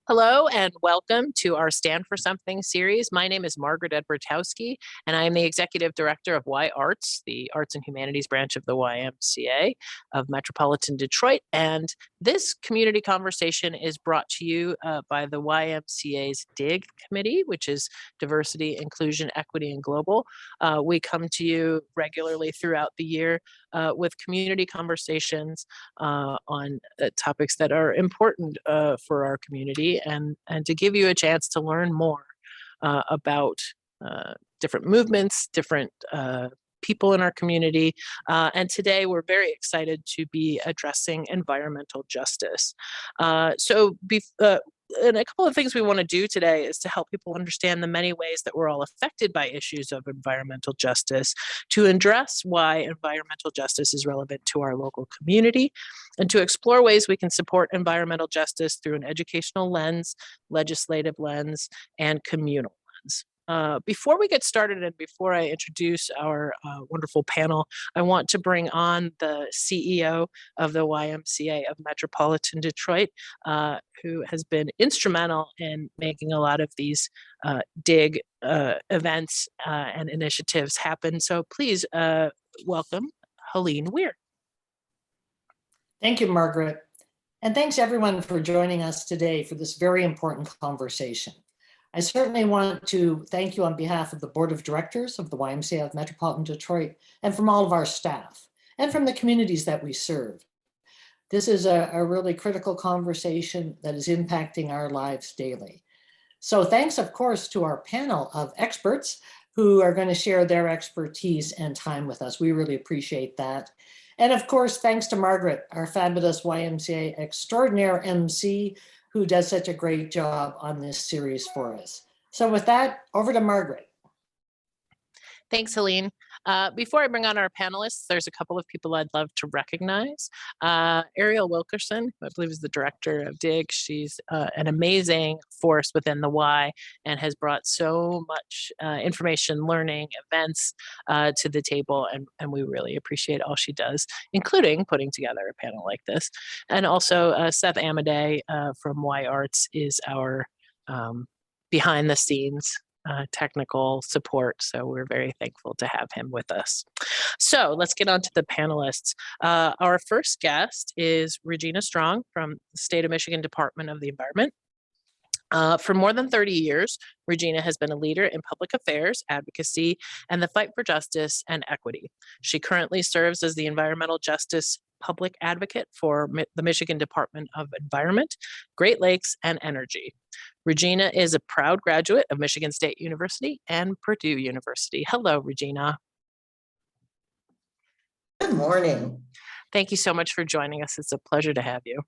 Hello and welcome to our Stand for Something series. My name is Margaret Edwardowski, and I am the Executive Director of Y Arts, the Arts and Humanities branch of the YMCA of Metropolitan Detroit. And this community conversation is brought to you by the YMCA's DIG committee, which is Diversity, Inclusion, Equity, and Global. We come to you regularly throughout the year with community conversations on topics that are important for our community and to give you a chance to learn more about different movements, different people in our community. And today we're very excited to be addressing environmental justice. And a couple of things we want to do today is to help people understand the many ways that we're all affected by issues of environmental justice, to address why environmental justice is relevant to our local community, and to explore ways we can support environmental justice through an educational lens, legislative lens, and communal lens. Before we get started and before I introduce our wonderful panel, I want to bring on the CEO of the YMCA of Metropolitan Detroit, who has been instrumental in making a lot of these DIG events and initiatives happen. So please welcome Helene Weir. Thank you, Margaret. And thanks everyone for joining us today for this very important conversation. I certainly want to thank you on behalf of the Board of Directors of the YMCA of Metropolitan Detroit and from all of our staff and from the communities that we serve. This is a really critical conversation that is impacting our lives daily. So thanks, of course, to our panel of experts who are going to share their expertise and time with us. We really appreciate that. And of course, thanks to Margaret, our fabulous YMCA extraordinaire MC, who does such a great job on this series for us. So with that, over to Margaret. Thanks, Helene. Before I bring on our panelists, there's a couple of people I'd love to recognize. Ariel Wilkerson, who I believe is the director of DIG. She's an amazing force within the Y and has brought so much information, learning, events to the table. And we really appreciate all she does, including putting together a panel like this. And also Seth Amadei from Y Arts is our behind the scenes technical support. So we're very thankful to have him with us. So let's get on to the panelists. Our first guest is Regina Strong from the State of Michigan Department of the Environment. For more than 30 years, Regina has been a leader in public affairs, advocacy, and the fight for justice and equity. She currently serves as the environmental justice public advocate for the Michigan Department of Environment, Great Lakes, and Energy. Regina is a proud graduate of Michigan State University and Purdue University. Hello, Regina. Good morning. Thank you so much for joining us. It's a pleasure to have you.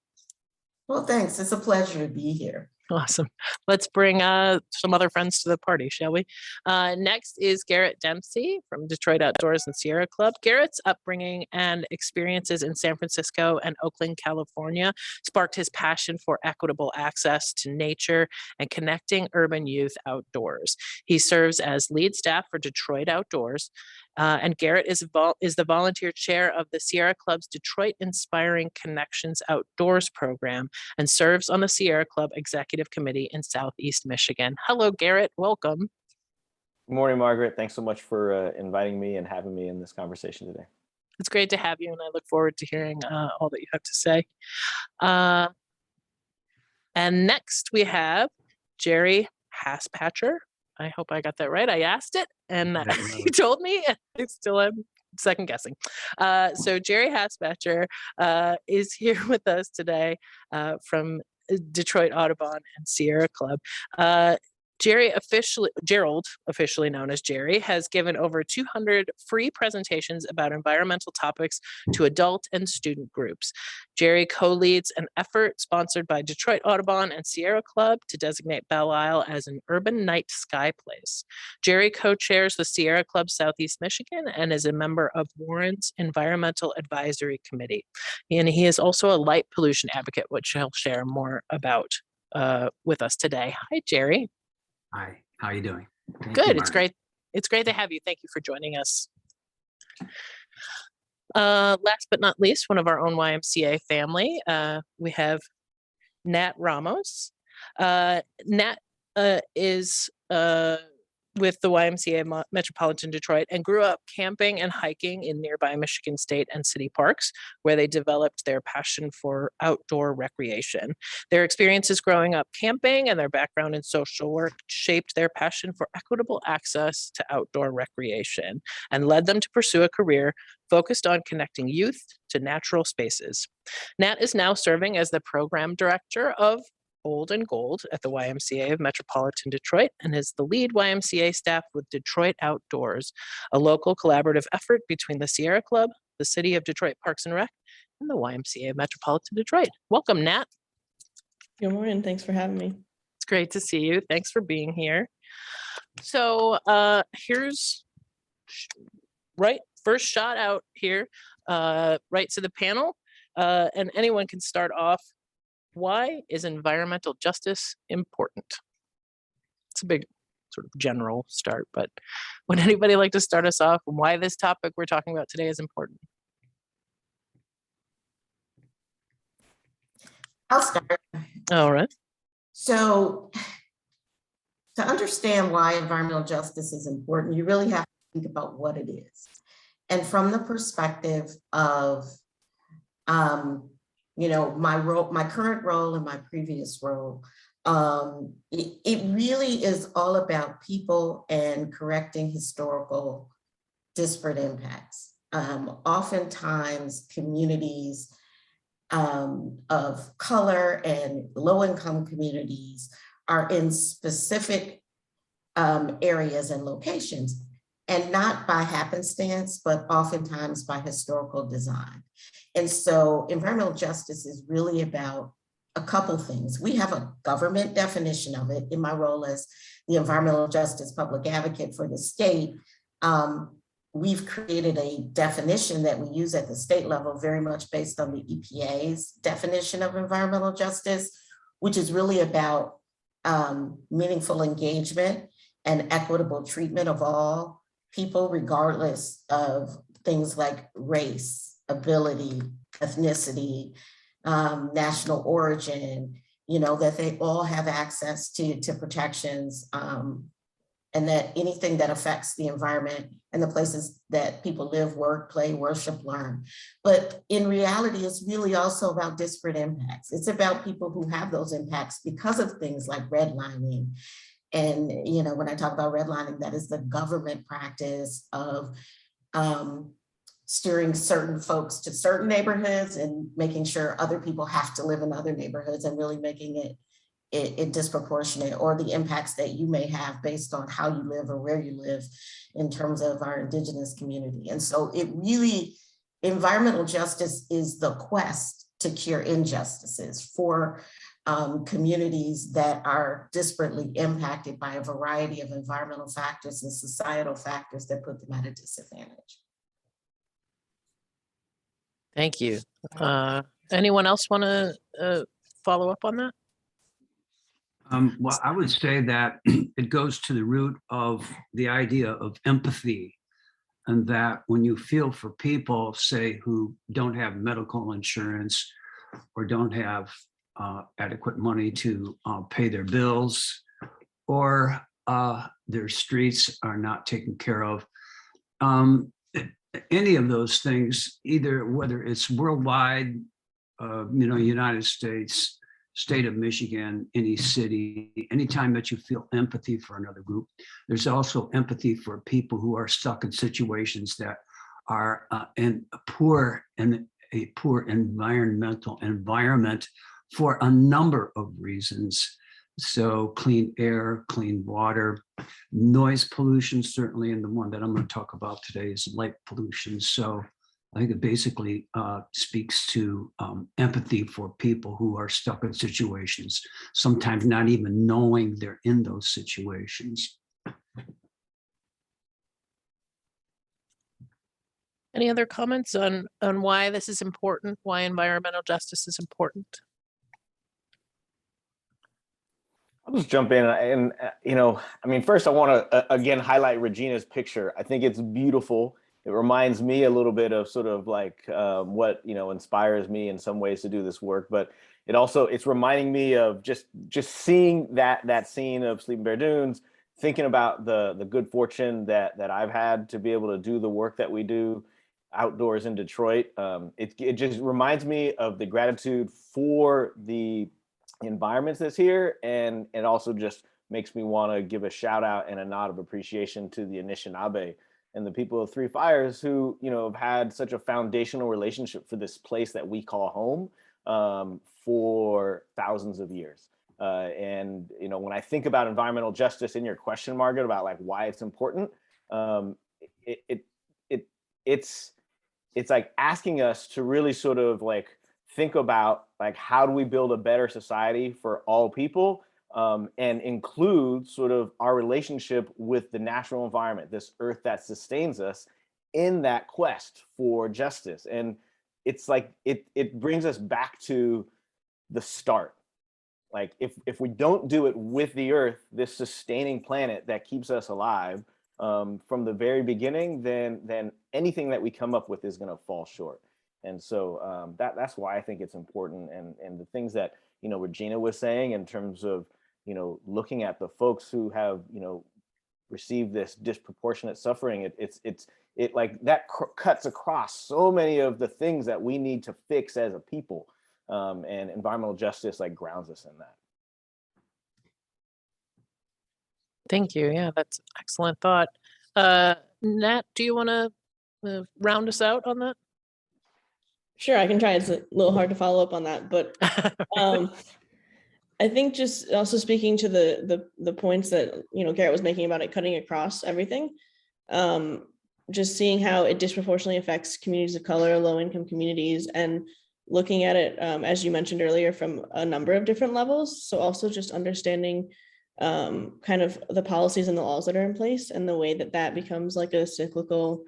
Well, thanks. It's a pleasure to be here. Awesome. Let's bring some other friends to the party, shall we? Next is Garrett Dempsey from Detroit Outdoors and Sierra Club. Garrett's upbringing and experiences in San Francisco and Oakland, California, sparked his passion for equitable access to nature and connecting urban youth outdoors. He serves as lead staff for Detroit Outdoors. And Garrett is the volunteer chair of the Sierra Club's Detroit Inspiring Connections Outdoors program and serves on the Sierra Club Executive Committee in Southeast Michigan. Hello, Garrett. Welcome. Good morning, Margaret. Thanks so much for inviting me and having me in this conversation today. It's great to have you, and I look forward to hearing all that you have to say. And next we have Jerry Hasspatcher. I hope I got that right. I asked it and you told me, and I still am second guessing. So Jerry Hasspatcher is here with us today from Detroit Audubon and Sierra Club. Gerald, officially known as Jerry, has given over 200 free presentations about environmental topics to adult and student groups. Jerry co-leads an effort sponsored by Detroit Audubon and Sierra Club to designate Belle Isle as an urban night sky place. Jerry co-chairs the Sierra Club Southeast Michigan and is a member of Warren's Environmental Advisory Committee. And he is also a light pollution advocate, which he'll share more about with us today. Hi, Jerry. Hi, how are you doing? Good. It's great. It's great to have you. Thank you for joining us. Last but not least, one of our own YMCA family, we have Nat Ramos. Nat is with the YMCA Metropolitan Detroit and grew up camping and hiking in nearby Michigan State and city parks, where they developed their passion for outdoor recreation. Their experiences growing up camping and their background in social work shaped their passion for equitable access to outdoor recreation and led them to pursue a career focused on connecting youth to natural spaces. Nat is now serving as the program director of Old and Gold at the YMCA of Metropolitan Detroit and is the lead YMCA staff with Detroit Outdoors, a local collaborative effort between the Sierra Club, the City of Detroit Parks and Rec, and the YMCA of Metropolitan Detroit. Welcome, Nat. Good morning. Thanks for having me. It's great to see you. Thanks for being here. So here's first shot out here, right to the panel, and anyone can start off. Why is environmental justice important? It's a big sort of general start, but would anybody like to start us off on why this topic we're talking about today is important? I'll start. All right. So to understand why environmental justice is important, you really have to think about what it is. And from the perspective of my current role and my previous role, it really is all about people and correcting historical disparate impacts. Oftentimes communities of color and low-income communities are in specific areas and locations, and not by happenstance, but oftentimes by historical design. And so environmental justice is really about a couple things. We have a government definition of it. In my role as the environmental justice public advocate for the state, we've created a definition that we use at the state level, very much based on the EPA's definition of environmental justice, which is really about meaningful engagement and equitable treatment of all people, regardless of things like race, ability, ethnicity, national origin, that they all have access to protections, and that anything that affects the environment and the places that people live, work, play, worship, learn. But in reality, it's really also about disparate impacts. It's about people who have those impacts because of things like redlining. And when I talk about redlining, that is the government practice of steering certain folks to certain neighborhoods and making sure other people have to live in other neighborhoods, and really making it disproportionate, or the impacts that you may have based on how you live or where you live in terms of our Indigenous community. And so environmental justice is the quest to cure injustices for communities that are disparately impacted by a variety of environmental factors and societal factors that put them at a disadvantage. Thank you. Anyone else want to follow up on that? Well, I would say that it goes to the root of the idea of empathy, and that when you feel for people, say, who don't have medical insurance or don't have adequate money to pay their bills, or their streets are not taken care of, any of those things, either whether it's worldwide, United States, state of Michigan, any city, anytime that you feel empathy for another group, there's also empathy for people who are stuck in situations that are in a poor environmental environment for a number of reasons. So clean air, clean water, noise pollution, certainly, and the one that I'm going to talk about today is light pollution. So I think it basically speaks to empathy for people who are stuck in situations, sometimes not even knowing they're in those situations. Any other comments on why this is important, why environmental justice is important? I'll just jump in and, first I want to again highlight Regina's picture. I think it's beautiful. It reminds me a little bit of sort of like what, inspires me in some ways to do this work. But, it's reminding me of just seeing that scene of Sleeping Bear Dunes, thinking about the good fortune that I've had to be able to do the work that we do outdoors in Detroit. It just reminds me of the gratitude for the environments that's here, and it also just makes me want to give a shout out and a nod of appreciation to the Anishinaabe and the people of Three Fires who, have had such a foundational relationship for this place that we call home for thousands of years. And when I think about environmental justice in your question, Margaret, about like why it's important, it's like asking us to really sort of like think about like how do we build a better society for all people, and include sort of our relationship with the natural environment, this earth that sustains us, in that quest for justice. And it's like it brings us back to the start. Like if we don't do it with the earth, this sustaining planet that keeps us alive, from the very beginning, then anything that we come up with is going to fall short. And so that's why I think it's important. And the things that Regina was saying in terms of looking at the folks who have received this disproportionate suffering, it like that cuts across so many of the things that we need to fix as a people, and environmental justice like grounds us in that. Thank you. Yeah, that's excellent thought. Nat, do you want to round us out on that? Sure, I can try. It's a little hard to follow up on that, but I think just also speaking to the points that Garrett was making about it cutting across everything, just seeing how it disproportionately affects communities of color, low-income communities, and looking at it, as you mentioned earlier, from a number of different levels. So also just understanding kind of the policies and the laws that are in place, and the way that becomes like a cyclical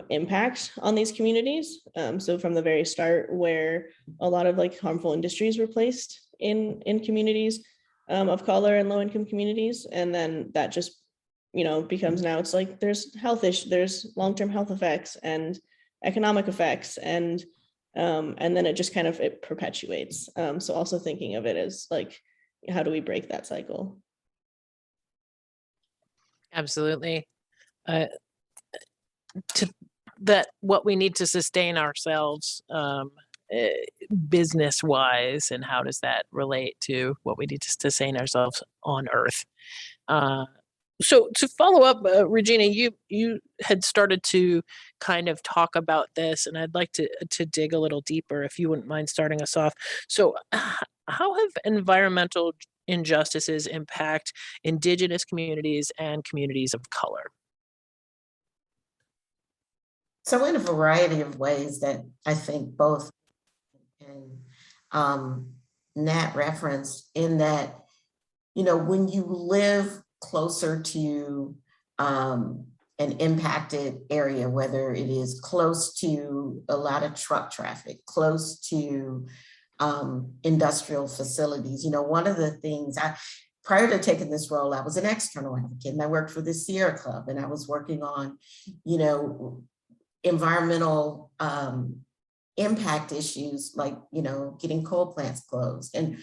impact on these communities. So from the very start, where a lot of like harmful industries were placed in communities of color and low-income communities, and then that just becomes, now it's like there's health issues, there's long-term health effects and economic effects, and then it just kind of it perpetuates. So also thinking of it as like, how do we break that cycle? Absolutely. To that, what we need to sustain ourselves business wise, and how does that relate to what we need to sustain ourselves on Earth? So to follow up, Regina, you had started to kind of talk about this, and I'd like to dig a little deeper, if you wouldn't mind starting us off. So how have environmental injustices impact Indigenous communities and communities of color? So in a variety of ways that I think both and Nat referenced, in that, when you live closer to an impacted area, whether it is close to a lot of truck traffic, close to industrial facilities, one of the things prior to taking this role, I was an external advocate, and I worked for the Sierra Club, and I was working on, environmental impact issues, like, getting coal plants closed. And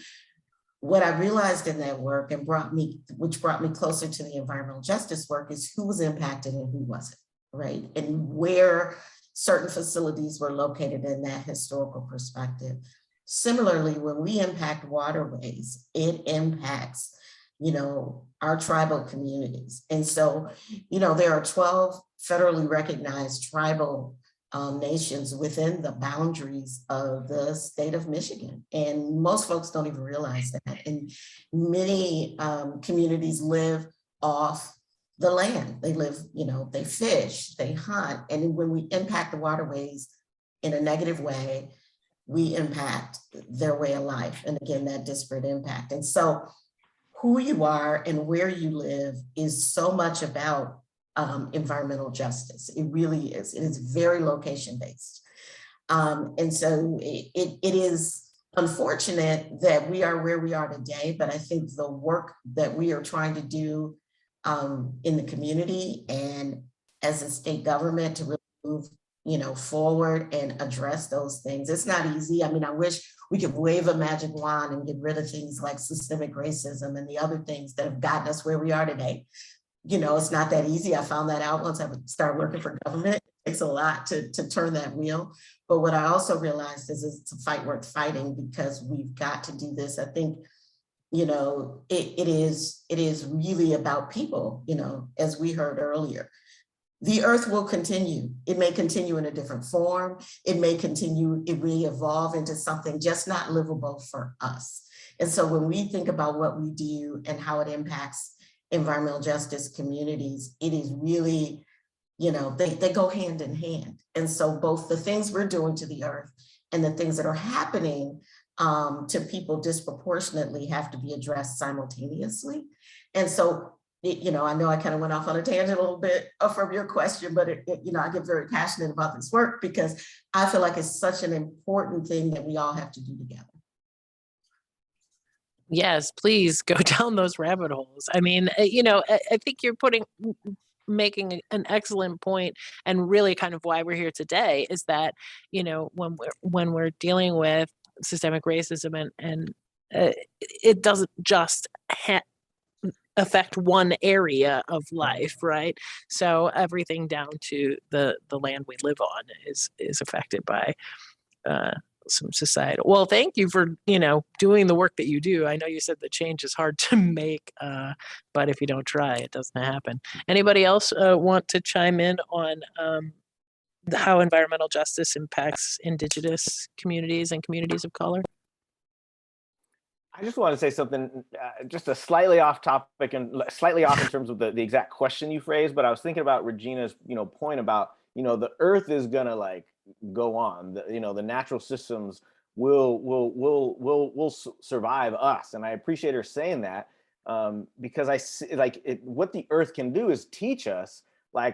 what I realized in that work, and which brought me closer to the environmental justice work, is who was impacted and who wasn't, right? And where certain facilities were located in that historical perspective. Similarly, when we impact waterways, it impacts, our tribal communities. And so, there are 12 federally recognized tribal nations within the boundaries of the state of Michigan. And most folks don't even realize that. And many communities live off the land. They live, they fish, they hunt. And when we impact the waterways in a negative way, we impact their way of life. And again, that disparate impact. And so who you are and where you live is so much about environmental justice. It really is. It is very location based. And so it is unfortunate that we are where we are today, but I think the work that we are trying to do in the community and as a state government to really move forward and address those things. It's not easy. I mean, I wish we could wave a magic wand and get rid of things like systemic racism and the other things that have gotten us where we are today. It's not that easy. I found that out once I started working for government. It takes a lot to turn that wheel. But what I also realized is it's a fight worth fighting, because we've got to do this. I think, it is really about people, as we heard earlier. The earth will continue. It may continue in a different form. It may evolve into something just not livable for us. And so when we think about what we do and how it impacts environmental justice communities, it is really, they go hand in hand. And so both the things we're doing to the earth and the things that are happening to people disproportionately have to be addressed simultaneously. And so, I know I kind of went off on a tangent a little bit from your question, but I get very passionate about this work because I feel like it's such an important thing that we all have to do together. Yes, please go down those rabbit holes. I mean, I think you're making an excellent point, and really kind of why we're here today is that, when we're dealing with systemic racism and it doesn't just affect one area of life, right? So everything down to the land we live on is affected by some societal. Well, thank you for doing the work that you do. I know you said the change is hard to make, but if you don't try, it doesn't happen. Anybody else want to chime in on how environmental justice impacts Indigenous communities and communities of color? I just want to say something just a slightly off topic and slightly off in terms of the exact question you phrased, but I was thinking about Regina's point about the earth is gonna go on. The natural systems will survive us, and I appreciate her saying that because I see what the earth can do is teach us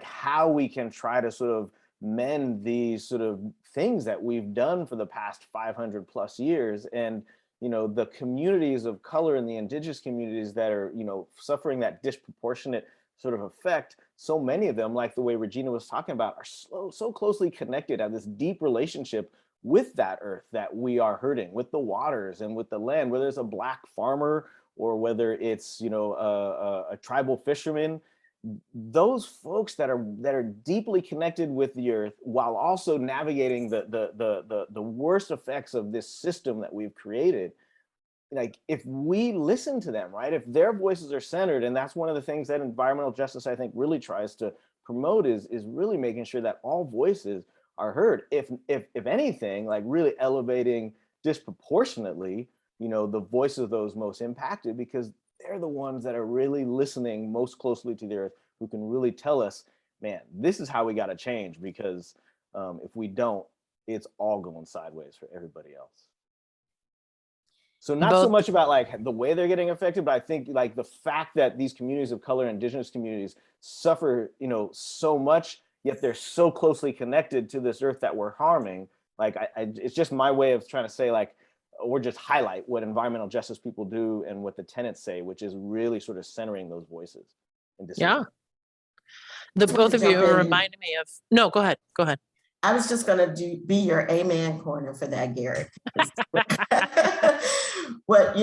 how we can try to sort of mend these sort of things that we've done for the past 500 plus years. And the communities of color and the indigenous communities that are suffering that disproportionate sort of effect, so many of them, like the way Regina was talking about, are so closely connected, have this deep relationship with that earth that we are hurting, with the waters and with the land, whether it's a Black farmer or whether it's a tribal fisherman. Those folks that are deeply connected with the earth while also navigating the worst effects of this system that we've created, if we listen to them, right, if their voices are centered, and that's one of the things that environmental justice I think really tries to promote is really making sure that all voices are heard, if anything, really elevating disproportionately the voices of those most impacted, because they're the ones that are really listening most closely to the earth, who can really tell us, man, this is how we got to change, because if we don't, it's all going sideways for everybody else. So not so much about the way they're getting affected, but I think the fact that these communities of color, indigenous communities, suffer so much, yet they're so closely connected to this earth that we're harming. It's just my way of trying to say or just highlight what environmental justice people do and what the tenants say, which is really sort of centering those voices. Yeah. The both of you reminded me of, no, go ahead. I was just gonna be your amen corner for that, Garrett. But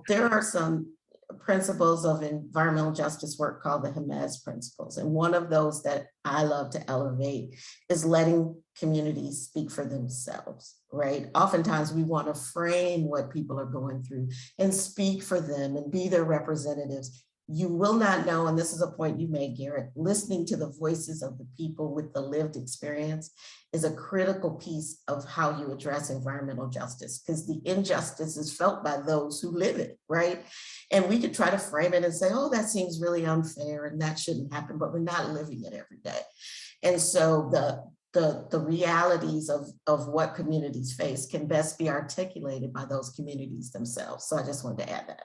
there are some principles of environmental justice work called the Hermes principles. And one of those that I love to elevate is letting communities speak for themselves, right? Oftentimes we want to frame what people are going through and speak for them and be their representatives. You will not know, and this is a point you made, Garrett, listening to the voices of the people with the lived experience is a critical piece of how you address environmental justice, because the injustice is felt by those who live it, right? And we could try to frame it and say, oh, that seems really unfair and that shouldn't happen, but we're not living it every day. And so the realities of what communities face can best be articulated by those communities themselves. So I just wanted to add that.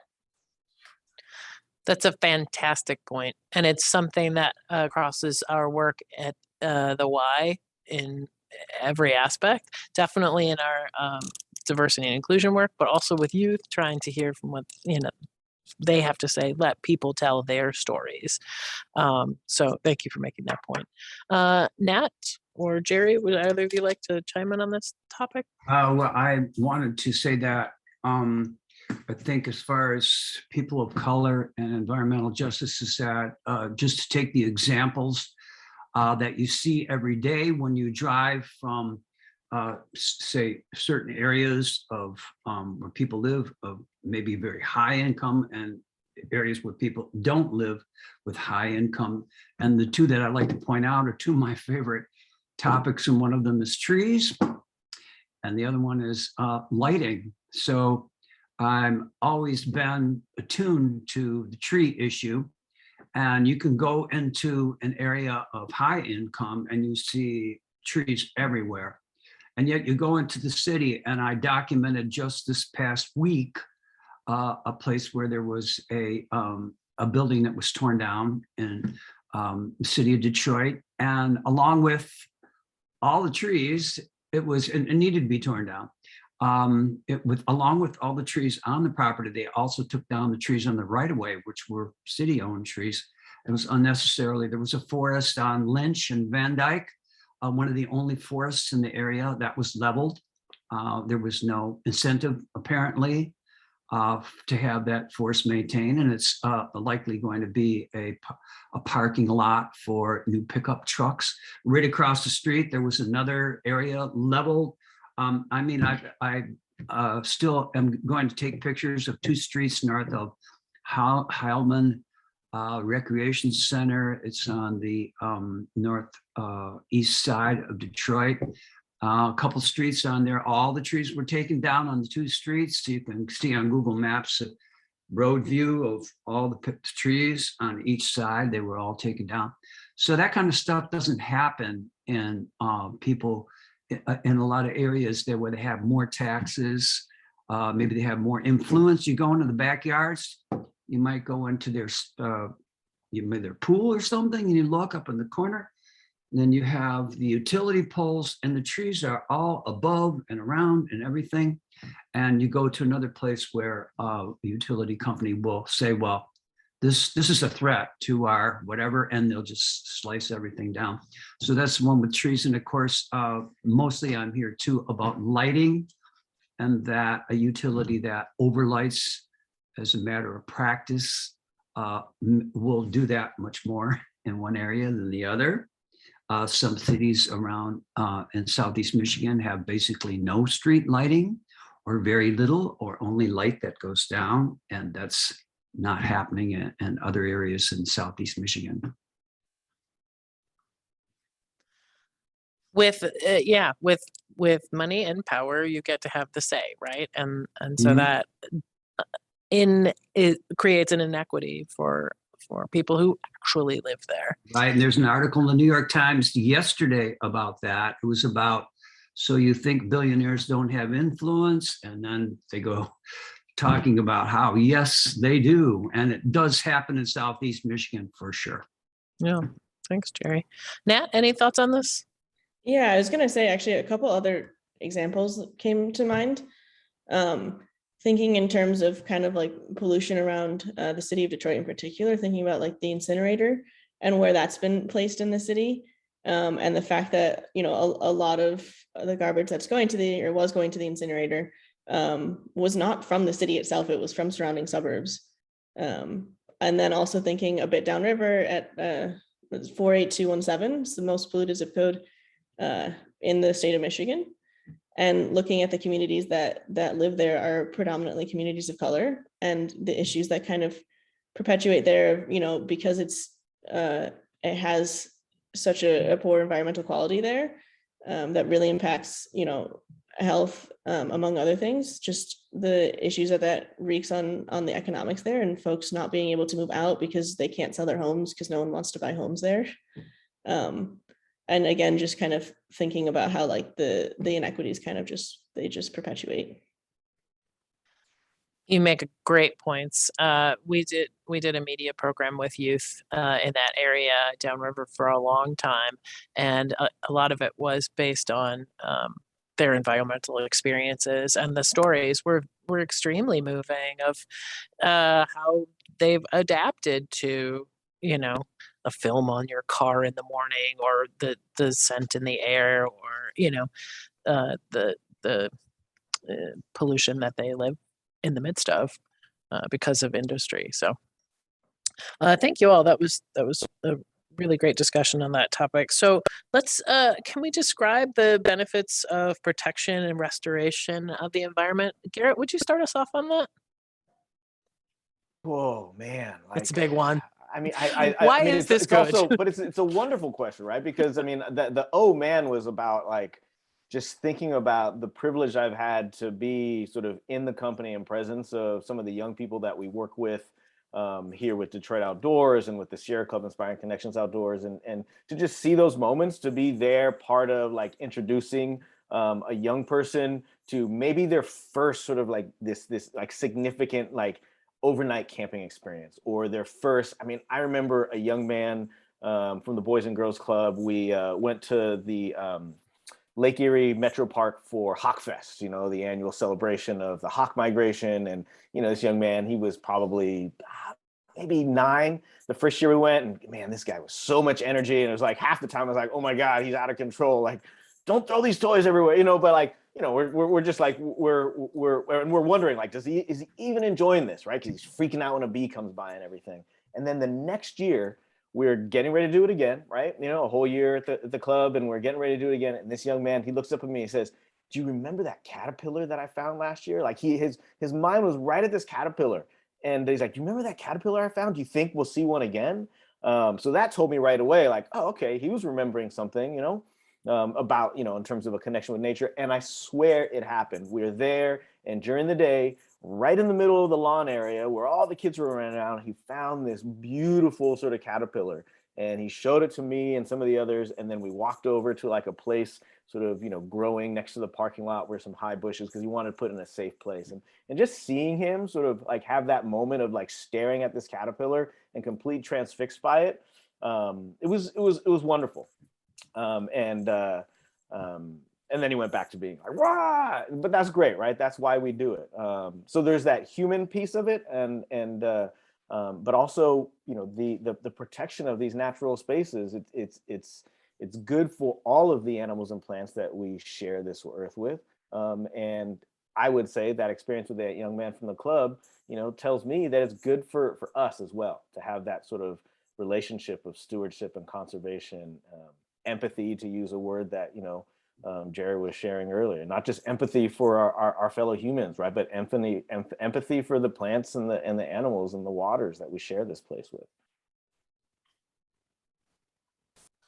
That's a fantastic point. And it's something that crosses our work at the Y in every aspect, definitely in our diversity and inclusion work, but also with youth, trying to hear from what they have to say, let people tell their stories. So thank you for making that point. Nat, or Jerry, would either of you like to chime in on this topic? Well, I wanted to say that I think as far as people of color and environmental justice is that just to take the examples that you see every day when you drive from say certain areas of where people live of maybe very high income and areas where people don't live with high income. And the two that I like to point out are two of my favorite topics, and one of them is trees and the other one is lighting. So I'm always been attuned to the tree issue, and you can go into an area of high income and you see trees everywhere. And yet you go into the city, and I documented just this past week a place where there was a building that was torn down in the city of Detroit, and along with all the trees, it needed to be torn down. Along with all the trees on the property, they also took down the trees on the right of way, which were city-owned trees. It was unnecessarily. There was a forest on Lynch and Van Dyke, one of the only forests in the area that was leveled. There was no incentive, apparently, to have that forest maintained, and it's likely going to be a parking lot for new pickup trucks. Right across the street, there was another area leveled. I mean, I still am going to take pictures of two streets north of Heilman Recreation Center. It's on the northeast side of Detroit. A couple streets on there, all the trees were taken down on the two streets. So you can see on Google Maps a road view of all the trees on each side. They were all taken down. So that kind of stuff doesn't happen in people in a lot of areas there where they have more taxes. Maybe they have more influence. You go into the backyards, you might go into their pool or something, and you look up in the corner. And then you have the utility poles, and the trees are all above and around and everything. And you go to another place where the utility company will say, well, this is a threat to our whatever, and they'll just slice everything down. So that's the one with trees. And of course, mostly I'm here too about lighting, and that a utility that overlights as a matter of practice will do that much more in one area than the other. Some cities around in Southeast Michigan have basically no street lighting, or very little, or only light that goes down. And that's not happening in other areas in Southeast Michigan. With money and power, you get to have the say, right? And so Mhm. that it creates an inequity for people who actually live there. Right, and there's an article in the New York Times yesterday about that. It was about, so you think billionaires don't have influence, and then they go talking about how, yes, they do. And it does happen in Southeast Michigan for sure. Yeah, thanks, Jerry. Nat, any thoughts on this? Yeah, I was going to say actually a couple other examples came to mind. Thinking in terms of kind of like pollution around the city of Detroit in particular, thinking about like the incinerator and where that's been placed in the city. And the fact that, you know, a lot of the garbage that's going to was going to the incinerator was not from the city itself, it was from surrounding suburbs. And then also thinking a bit downriver at 48217, it's the most polluted zip code in the state of Michigan. And looking at the communities that live there are predominantly communities of color, and the issues that kind of perpetuate there, you know, because it has such a poor environmental quality there that really impacts, you know, health, among other things, just the issues that wreaks on the economics there, and folks not being able to move out because they can't sell their homes because no one wants to buy homes there. And again, just kind of thinking about how like the inequities kind of just perpetuate. You make great points. We did a media program with youth in that area downriver for a long time, and a lot of it was based on their environmental experiences, and the stories were extremely moving of how they've adapted to, you know, a film on your car in the morning, or the scent in the air, or the pollution that they live in the midst of because of industry. So thank you all. That was a really great discussion on that topic. So let's can we describe the benefits of protection and restoration of the environment? Garrett, would you start us off on that? Whoa, man. It's a big one. I mean, Why I mean, is this it's good? also, but it's a wonderful question, right? Because I mean, the oh man was about like just thinking about the privilege I've had to be sort of in the company and presence of some of the young people that we work with here with Detroit Outdoors and with the Sierra Club Inspiring Connections Outdoors, and to just see those moments, to be there, part of like introducing a young person to maybe their first sort of like this like significant like overnight camping experience, or their first. I mean, I remember a young man from the Boys and Girls Club. We went to the Lake Erie Metro Park for Hawk Fest, the annual celebration of the hawk migration. And, this young man, he was probably maybe 9 the first year we went. And man, this guy was so much energy. And it was like half the time I was like, oh my God, he's out of control. Like, don't throw these toys everywhere, but like, we're just like, we're wondering, like, is he even enjoying this, right? Because he's freaking out when a bee comes by and everything. And then the next year, we're getting ready to do it again, right? A whole year at the club, and we're getting ready to do it again. And this young man, he looks up at me and says, do you remember that caterpillar that I found last year? Like his mind was right at this caterpillar. And he's like, do you remember that caterpillar I found? Do you think we'll see one again? So that told me right away, like, oh, okay, he was remembering something, about, in terms of a connection with nature. And I swear it happened. We were there, and during the day, right in the middle of the lawn area where all the kids were running around, he found this beautiful sort of caterpillar, and he showed it to me and some of the others. And then we walked over to like a place sort of, growing next to the parking lot where some high bushes, because he wanted to put it in a safe place. And just seeing him sort of like have that moment of like staring at this caterpillar and complete transfixed by it. It was wonderful. And then he went back to being like, rah! But that's great, right? That's why we do it. So there's that human piece of it, but also, the protection of these natural spaces. It's good for all of the animals and plants that we share this earth with. And I would say that experience with that young man from the club, tells me that it's good for us as well to have that sort of relationship of stewardship and conservation, empathy, to use a word that Jerry was sharing earlier. Not just empathy for our fellow humans, right? But empathy for the plants and the animals and the waters that we share this place with.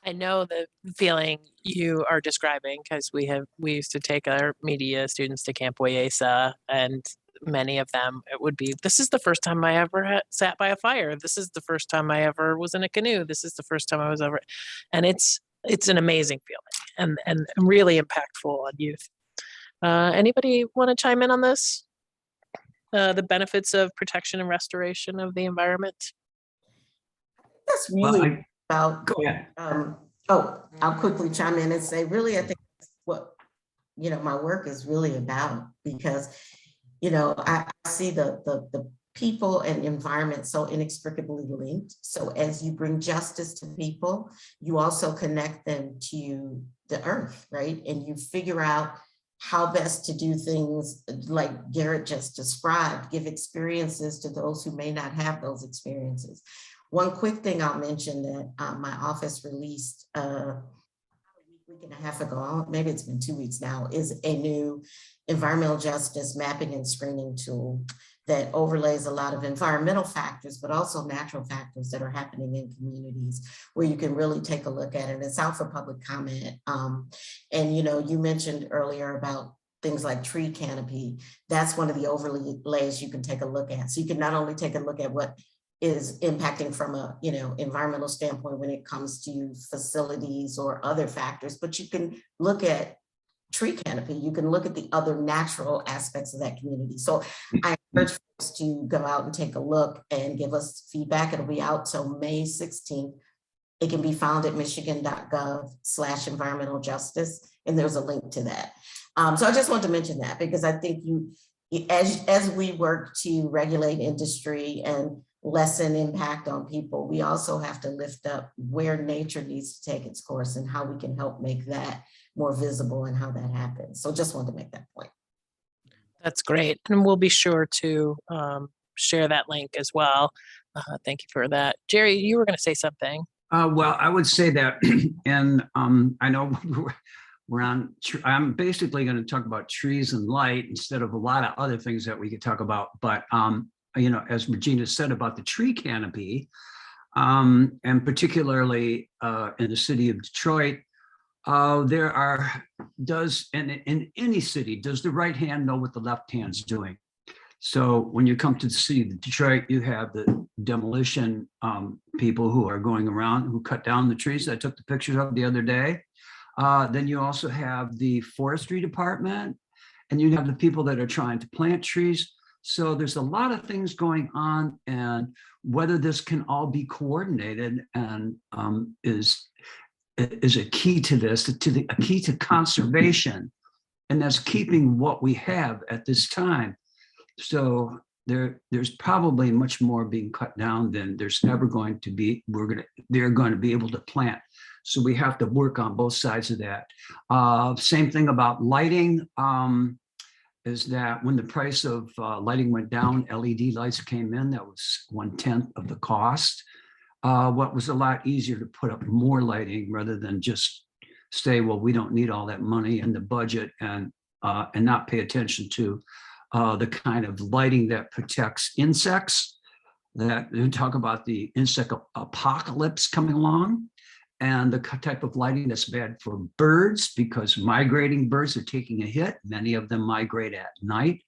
I know the feeling you are describing, because we used to take our media students to Camp Wayesa, and many of them, it would be, this is the first time I ever sat by a fire. This is the first time I ever was in a canoe. This is the first time I was ever, and it's an amazing feeling and really impactful on youth. Anybody want to chime in on this? The benefits of protection and restoration of the environment? That's really about, go ahead. I'll quickly chime in and say, really, I think that's what, my work is really about, because, I see the people and environment so inextricably linked. So as you bring justice to people, you also connect them to the earth, right? And you figure out how best to do things like Garrett just described, give experiences to those who may not have those experiences. One quick thing I'll mention that my office released a week and a half ago, maybe it's been 2 weeks now, is a new environmental justice mapping and screening tool that overlays a lot of environmental factors, but also natural factors that are happening in communities, where you can really take a look at it. It's out for public comment. And you mentioned earlier about things like tree canopy. That's one of the overlays you can take a look at. So you can not only take a look at what is impacting from a environmental standpoint when it comes to facilities or other factors, but you can look at tree canopy, you can look at the other natural aspects of that community. So I encourage folks to go out and take a look and give us feedback. It'll be out till May 16th. It can be found at michigan.gov/environmental justice, and there's a link to that. So I just want to mention that, because I think as we work to regulate industry and lessen impact on people, we also have to lift up where nature needs to take its course and how we can help make that more visible and how that happens. So just wanted to make that point. That's great. And we'll be sure to share that link as well. Thank you for that. Jerry, you were going to say something. Well, I would say that, and I know I'm basically going to talk about trees and light instead of a lot of other things that we could talk about. But, as Regina said about the tree canopy, and particularly in the city of Detroit, in any city, does the right hand know what the left hand's doing? So when you come to the city of Detroit, you have the demolition people who are going around who cut down the trees that I took the pictures of the other day. Then you also have the forestry department, and you have the people that are trying to plant trees. So there's a lot of things going on, and whether this can all be coordinated and is a key to this, a key to conservation, and that's keeping what we have at this time. So there's probably much more being cut down than there's ever going to be. They're going to be able to plant. So we have to work on both sides of that. Same thing about lighting, is that when the price of lighting went down, LED lights came in, that was 1/10 of the cost. What was a lot easier to put up more lighting rather than just say, well, we don't need all that money in the budget, and not pay attention to the kind of lighting that protects insects. That they talk about the insect apocalypse coming along, and the type of lighting that's bad for birds, because migrating birds are taking a hit. Many of them migrate at night.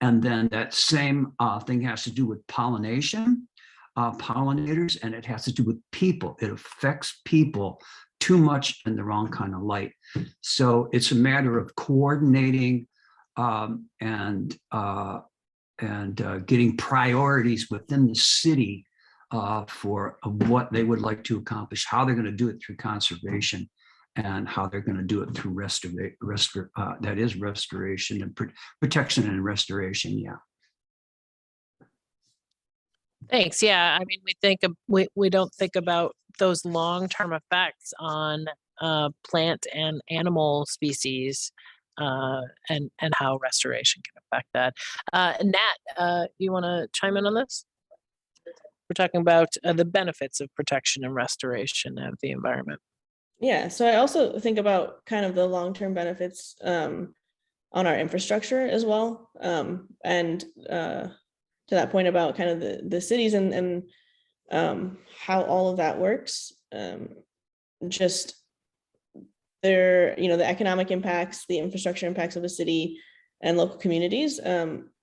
And then that same thing has to do with pollination, pollinators, and it has to do with people. It affects people too much in the wrong kind of light. So it's a matter of coordinating and getting priorities within the city for what they would like to accomplish, how they're going to do it through conservation, and how they're going to do it through restoration and protection and restoration. Yeah. Thanks. Yeah, I mean, we don't think about those long-term effects on plant and animal species, and how restoration can affect that. Nat, you want to chime in on this? We're talking about the benefits of protection and restoration of the environment. Yeah, so I also think about kind of the long-term benefits on our infrastructure as well, and to that point about kind of the cities and how all of that works. Just the economic impacts, the infrastructure impacts of a city and local communities.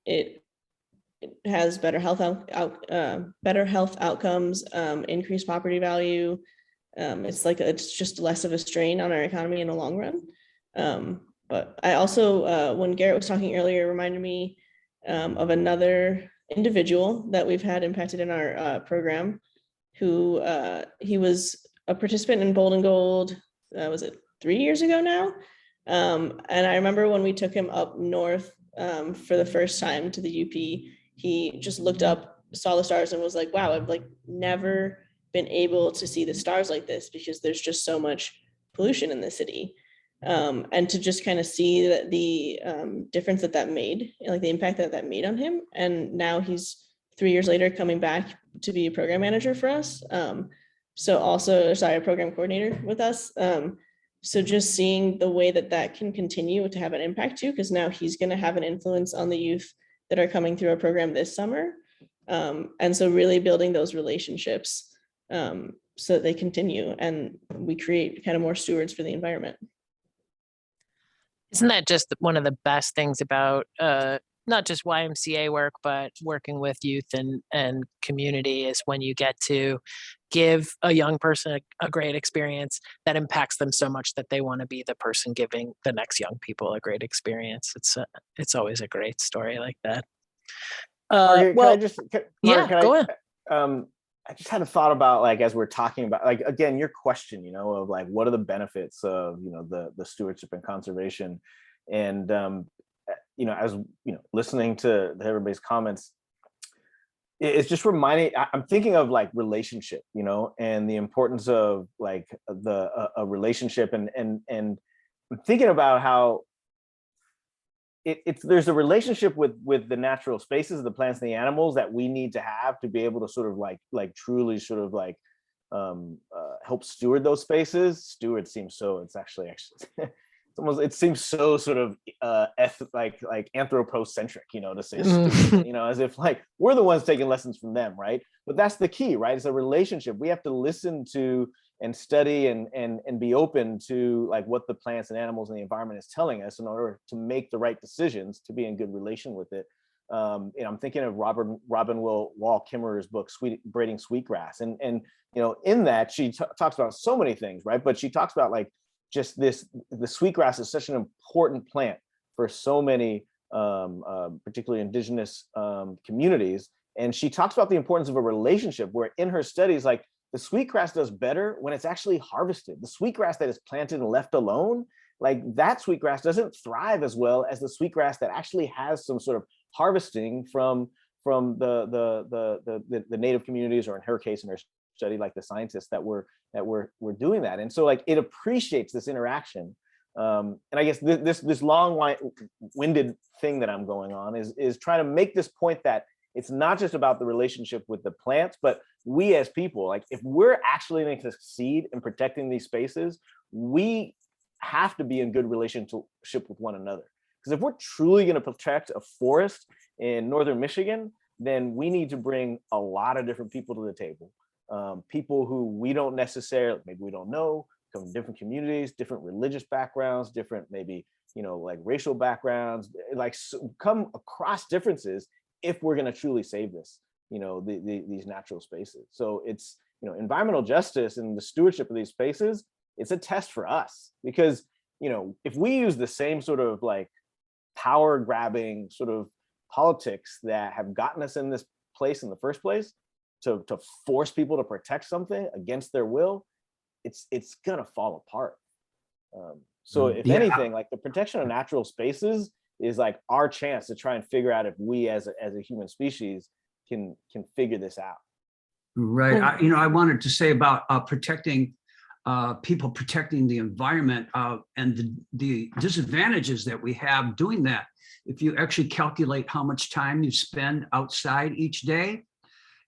It has better health outcomes, increased property value. It's just less of a strain on our economy in the long run. But I also, when Garrett was talking earlier, reminded me of another individual that we've had impacted in our program, who he was a participant in Bold and Gold. Was it 3 years ago now? And I remember when we took him up north for the first time to the UP, he just looked up, saw the stars, and was like, wow, I've never been able to see the stars like this because there's just so much pollution in the city. And to just kind of see that the difference that made, the impact that made on him. And now he's 3 years later coming back to be a program manager for us. A program coordinator with us. So just seeing the way that can continue to have an impact too, because now he's going to have an influence on the youth that are coming through our program this summer. And so really building those relationships so that they continue and we create kind of more stewards for the environment. Isn't that just one of the best things about not just YMCA work, but working with youth and community, is when you get to give a young person a great experience that impacts them so much that they want to be the person giving the next young people a great experience. It's always a great story like that. Margaret, Well, can go ahead. I just had a thought about, as we're talking about, again, your question, of what are the benefits of, the stewardship and conservation, and, as, listening to everybody's comments, it's just reminding, I'm thinking of like relationship, you know, and the importance of like a relationship, and I'm thinking about how there's a relationship with the natural spaces, the plants and the animals, that we need to have to be able to sort of like truly sort of like help steward those spaces. Steward seems so, it's actually it's almost, it seems so sort of like anthropocentric, you know, to say steward, you know, as if like we're the ones taking lessons from them, right? But that's the key, right? It's a relationship. We have to listen to and study and be open to like what the plants and animals and the environment is telling us in order to make the right decisions, to be in good relation with it. You know, I'm thinking of Robin Wall Kimmerer's book, Braiding Sweetgrass. And you know, in that she talks about so many things, right? But she talks about like just this, the sweetgrass is such an important plant for so many, particularly indigenous communities. And she talks about the importance of a relationship where in her studies, like the sweetgrass does better when it's actually harvested. The sweetgrass that is planted and left alone, like that sweetgrass doesn't thrive as well as the sweetgrass that actually has some sort of harvesting from the native communities, or in her case, in her study, like the scientists that were doing that. And so like it appreciates this interaction. And I guess this long-winded thing that I'm going on is trying to make this point that it's not just about the relationship with the plants, but we as people, like if we're actually going to succeed in protecting these spaces, we have to be in good relationship with one another. Because if we're truly going to protect a forest in northern Michigan, then we need to bring a lot of different people to the table. People who we don't necessarily, maybe we don't know, come from different communities, different religious backgrounds, different maybe, you know, like racial backgrounds, like come across differences if we're going to truly save this, you know, these natural spaces. So it's, you know, environmental justice and the stewardship of these spaces, it's a test for us, because, you know, if we use the same sort of like power grabbing sort of politics that have gotten us in this place in the first place to force people to protect something against their will, it's gonna fall apart. So if anything, like the protection of natural spaces is like our chance to try and figure out if we as a human species can figure this out. Right. I wanted to say about protecting people, protecting the environment, and the disadvantages that we have doing that. If you actually calculate how much time you spend outside each day,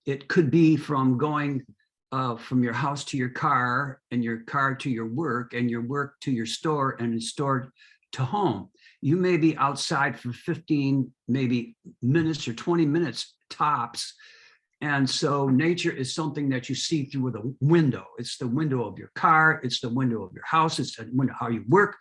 it could be from going from your house to your car, and your car to your work, and your work to your store, and your store to home. You may be outside for 15 maybe minutes or 20 minutes tops. And so nature is something that you see through the window. It's the window of your car, it's the window of your house, it's the window how you work,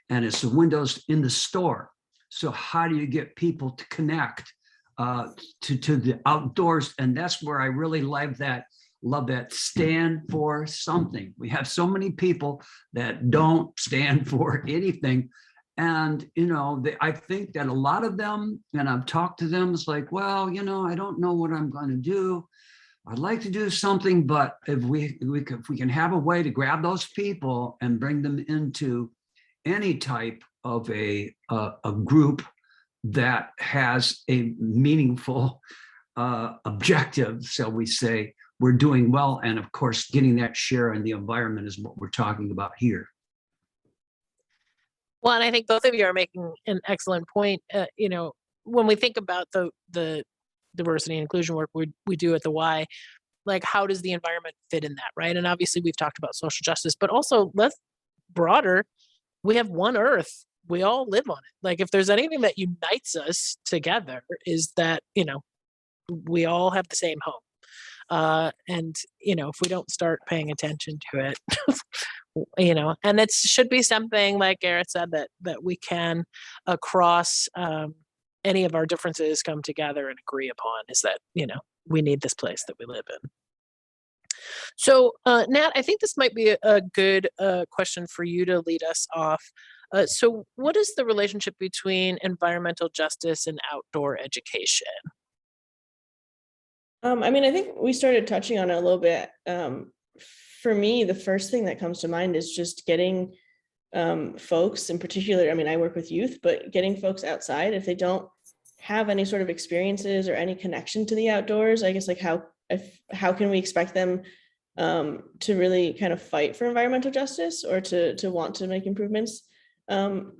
and it's the windows in the store. So how do you get people to connect to the outdoors? And that's where I really love that stand for something. We have so many people that don't stand for anything. And, you know, I think that a lot of them, and I've talked to them, it's like, well, you know, I don't know what I'm going to do. I'd like to do something, but if we can have a way to grab those people and bring them into any type of a group that has a meaningful objective, shall we say, we're doing well. And of course, getting that share in the environment is what we're talking about here. Well, and I think both of you are making an excellent point. You know, when we think about the diversity and inclusion work we do at the Y, like how does the environment fit in that, right? And obviously we've talked about social justice, but also let's broader, we have one Earth. We all live on it. Like if there's anything that unites us together is that, you know, we all have the same home. And, you know, if we don't start paying attention to it, you know, and it should be something like Garrett said that we can across any of our differences come together and agree upon, is that, you know, we need this place that we live in. So Nat, I think this might be a good question for you to lead us off. So what is the relationship between environmental justice and outdoor education? I mean, I think we started touching on it a little bit. For me, the first thing that comes to mind is just getting folks in particular, I mean, I work with youth, but getting folks outside, if they don't have any sort of experiences or any connection to the outdoors, I guess, like how can we expect them to really kind of fight for environmental justice or to want to make improvements in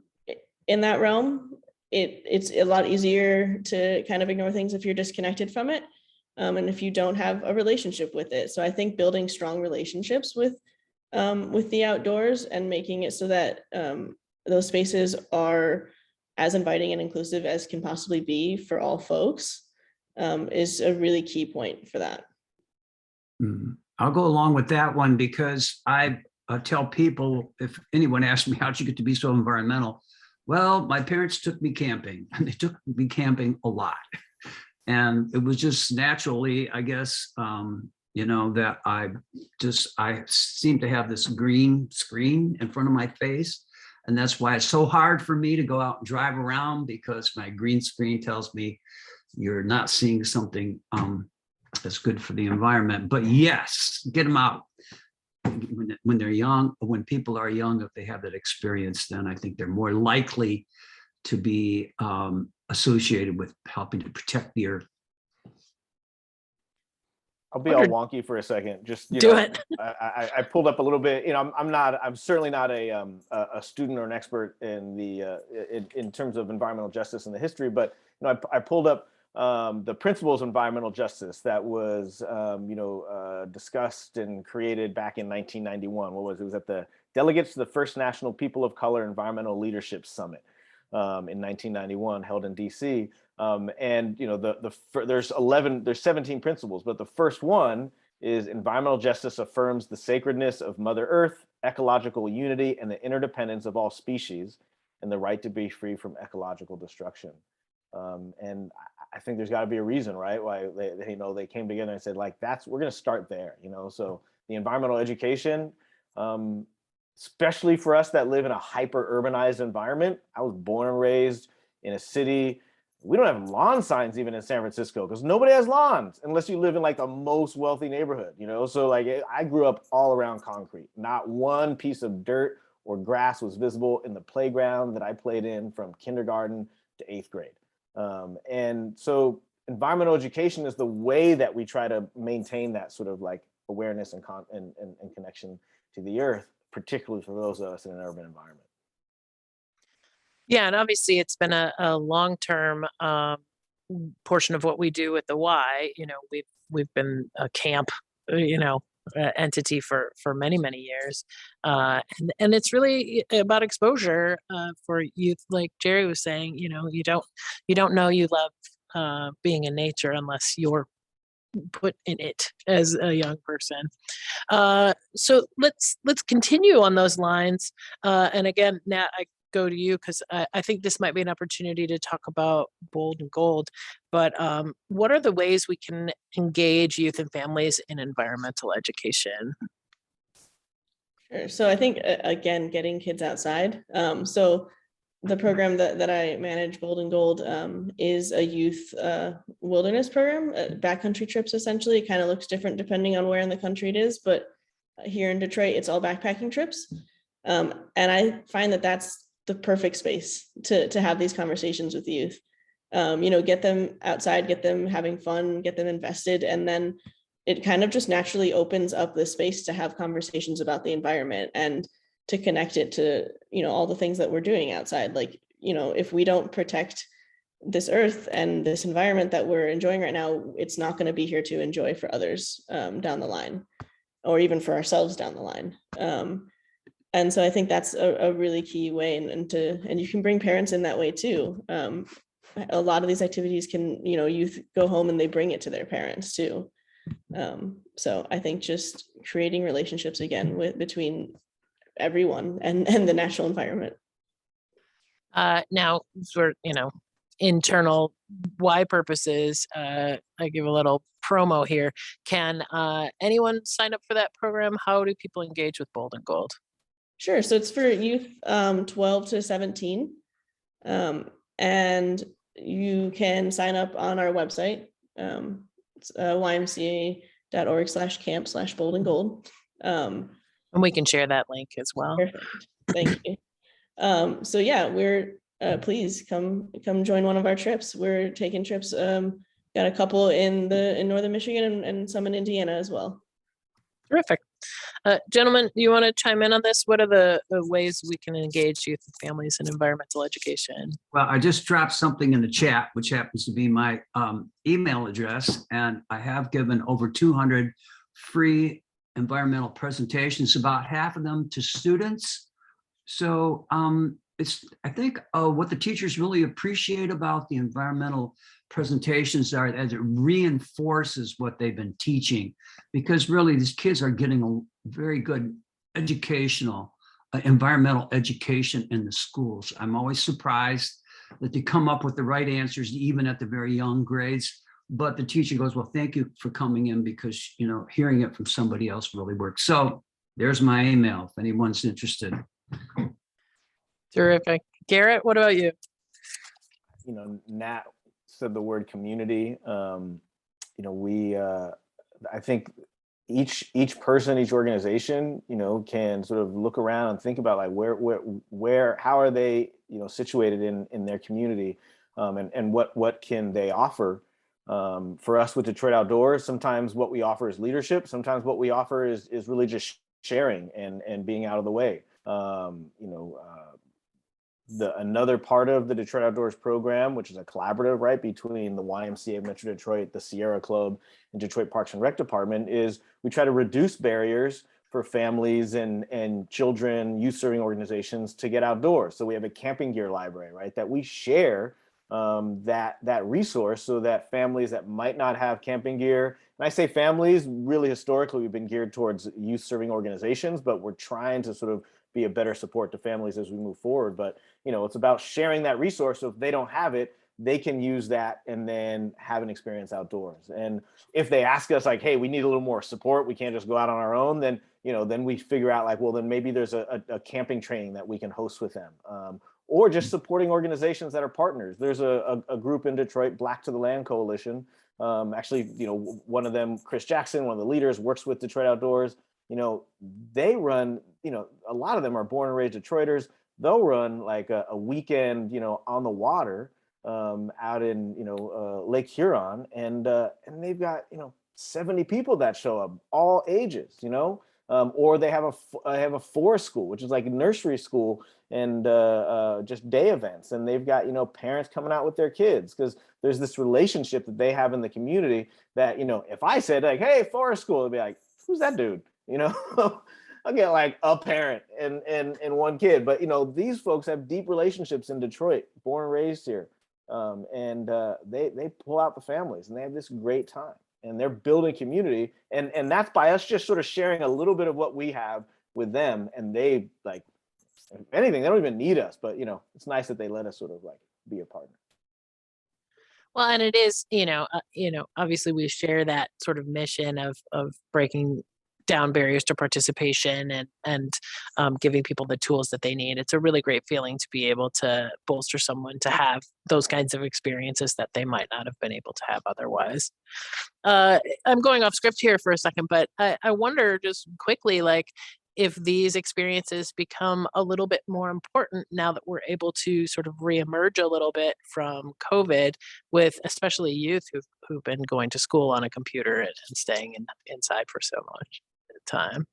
that realm? It's a lot easier to kind of ignore things if you're disconnected from it, and if you don't have a relationship with it. So I think building strong relationships with the outdoors and making it so that those spaces are as inviting and inclusive as can possibly be for all folks is a really key point for that. I'll go along with that one, because I tell people, if anyone asks me how'd you get to be so environmental, well, my parents took me camping, and they took me camping a lot, and it was just naturally, I guess, that I seem to have this green screen in front of my face. And that's why it's so hard for me to go out and drive around, because my green screen tells me you're not seeing something that's good for the environment. But yes, get them out when they're young. When people are young, if they have that experience, then I think they're more likely to be associated with helping to protect the earth. I'll be all wonky for a second. Just Do it. I pulled up a little bit. I'm certainly not a student or an expert in in terms of environmental justice in the history, but I pulled up the principles of environmental justice that was discussed and created back in 1991. What was it? It was at the delegates to the First National People of Color Environmental Leadership Summit in 1991, held in DC. And there's 17 principles, but the first one is environmental justice affirms the sacredness of Mother Earth, ecological unity, and the interdependence of all species, and the right to be free from ecological destruction. And I think there's got to be a reason, right, why they came together and said, like, we're going to start there. So the environmental education, especially for us that live in a hyper urbanized environment. I was born and raised in a city. We don't have lawn signs even in San Francisco, because nobody has lawns unless you live in like the most wealthy neighborhood, So like I grew up all around concrete. Not one piece of dirt or grass was visible in the playground that I played in from kindergarten to 8th grade. And so environmental education is the way that we try to maintain that sort of like awareness and connection to the earth, particularly for those of us in an urban environment. Yeah, and obviously it's been a long-term portion of what we do with the Y. We've been a camp, entity for many years, and it's really about exposure for youth. Like Jerry was saying, you don't know you love being in nature unless you're put in it as a young person. So let's continue on those lines. And again, Nat, I go to you, because I think this might be an opportunity to talk about Bold and Gold, but what are the ways we can engage youth and families in environmental education? Sure. So I think, again, getting kids outside. So the program that I manage, Bold and Gold, is a youth wilderness program, backcountry trips, essentially. It kind of looks different depending on where in the country it is, but here in Detroit, it's all backpacking trips. And I find that that's the perfect space to have these conversations with youth. Get them outside, get them having fun, get them invested, and then it kind of just naturally opens up the space to have conversations about the environment and to connect it to, all the things that we're doing outside. Like, if we don't protect this earth and this environment that we're enjoying right now, it's not going to be here to enjoy for others down the line, or even for ourselves down the line. And so I think that's a really key way, and you can bring parents in that way too. A lot of these activities can, youth go home and they bring it to their parents too. So I think just creating relationships again between everyone and the natural environment. Now for internal Y purposes, I give a little promo here. Can anyone sign up for that program? How do people engage with Bold and Gold? Sure. So it's for youth 12 to 17. And you can sign up on our website. It's ymca.org/camp/Bold and Gold. And we can share that link as well. Perfect. Thank you. So yeah, we're please come join one of our trips. We're taking trips. Got a couple in northern Michigan and some in Indiana as well. Terrific. Gentlemen, you want to chime in on this? What are the ways we can engage youth and families in environmental education? Well, I just dropped something in the chat, which happens to be my email address, and I have given over 200 free environmental presentations, about half of them to students. So I think what the teachers really appreciate about the environmental presentations are as it reinforces what they've been teaching, because really these kids are getting a very good educational, environmental education in the schools. I'm always surprised that they come up with the right answers, even at the very young grades. But the teacher goes, well, thank you for coming in, because, you know, hearing it from somebody else really works. So there's my email if anyone's interested. Terrific. Garrett, what about you? You know, Nat said the word community. You know, I think each person, each organization, you know, can sort of look around and think about like where how are they, you know, situated in their community, and what can they offer. For us with Detroit Outdoors, sometimes what we offer is leadership. Sometimes what we offer is really just sharing and being out of the way. Another part of the Detroit Outdoors program, which is a collaborative, right, between the YMCA of Metro Detroit, the Sierra Club, and Detroit Parks and Rec Department, is we try to reduce barriers for families and children, youth serving organizations to get outdoors. So we have a camping gear library, right, that we share that resource so that families that might not have camping gear, and I say families, really historically we've been geared towards youth serving organizations, but we're trying to sort of be a better support to families as we move forward. But, you know, it's about sharing that resource. So if they don't have it, they can use that and then have an experience outdoors. And if they ask us like, hey, we need a little more support, we can't just go out on our own, then, you know, then we figure out like, well, then maybe there's a camping training that we can host with them. Or just supporting organizations that are partners. There's a group in Detroit, Black to the Land Coalition. Actually, you know, one of them, Chris Jackson, one of the leaders, works with Detroit Outdoors. You know, they run, you know, a lot of them are born and raised Detroiters. They'll run like a weekend, you know, on the water out in, you know, Lake Huron. And they've got, you know, 70 people that show up, all ages, you know. Or they have a forest school, which is like a nursery school, and just day events. And they've got, you know, parents coming out with their kids, because there's this relationship that they have in the community that, you know, if I said like, hey, forest school, it'd be like, who's that dude? You know, I'll get like a parent and one kid. But, you know, these folks have deep relationships in Detroit, born and raised here. And they pull out the families and they have this great time. And they're building community, and that's by us just sort of sharing a little bit of what we have with them. And they, like, if anything, they don't even need us, but, you know, it's nice that they let us sort of like be a partner. Well, and it is, you know, obviously we share that sort of mission of breaking down barriers to participation and giving people the tools that they need. It's a really great feeling to be able to bolster someone to have those kinds of experiences that they might not have been able to have otherwise. I'm going off script here for a second, but I wonder just quickly, like, if these experiences become a little bit more important now that we're able to sort of reemerge a little bit from COVID, with especially youth who've been going to school on a computer and staying inside for so much time.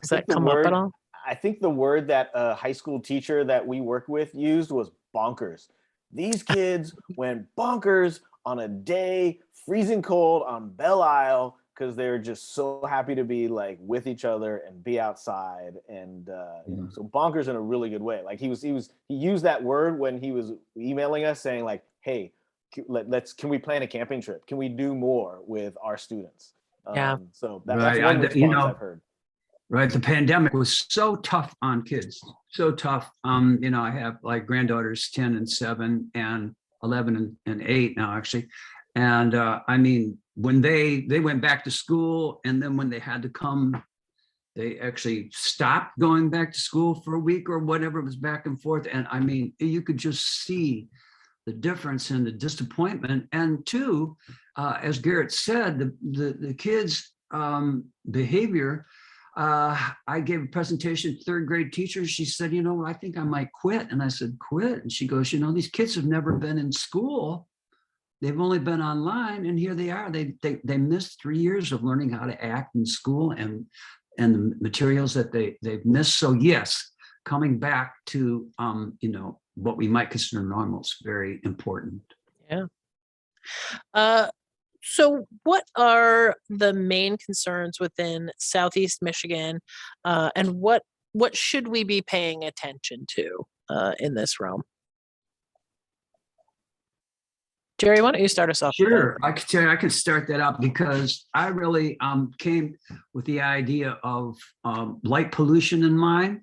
Does that come up at all? I think the word that a high school teacher that we work with used was bonkers. These kids went bonkers on a day, freezing cold on Belle Isle, because they're just so happy to be like with each other and be outside. And you know, so bonkers in a really good way. Like he used that word when he was emailing us saying like, hey, can we plan a camping trip? Can we do more with our students? Yeah. So that's one response I've heard. Right. The pandemic was so tough on kids, so tough. You know, I have like granddaughters 10 and 7 and 11 and 8 now, actually. And I mean, when they went back to school, and then when they had to come, they actually stopped going back to school for a week or whatever, it was back and forth. And I mean, you could just see the difference in the disappointment. And two, as Garrett said, the kids' behavior I gave a presentation to third grade teachers. She said, you know, I think I might quit. And I said, quit? And she goes, you know, these kids have never been in school. They've only been online, and here they are. They missed 3 years of learning how to act in school and the materials that they've missed. So yes, coming back to you know, what we might consider normal is very important. Yeah. So what are the main concerns within Southeast Michigan, and what should we be paying attention to in this realm? Jerry, why don't you start us off? Sure, I could tell you, I could start that up because I really came with the idea of light pollution in mind.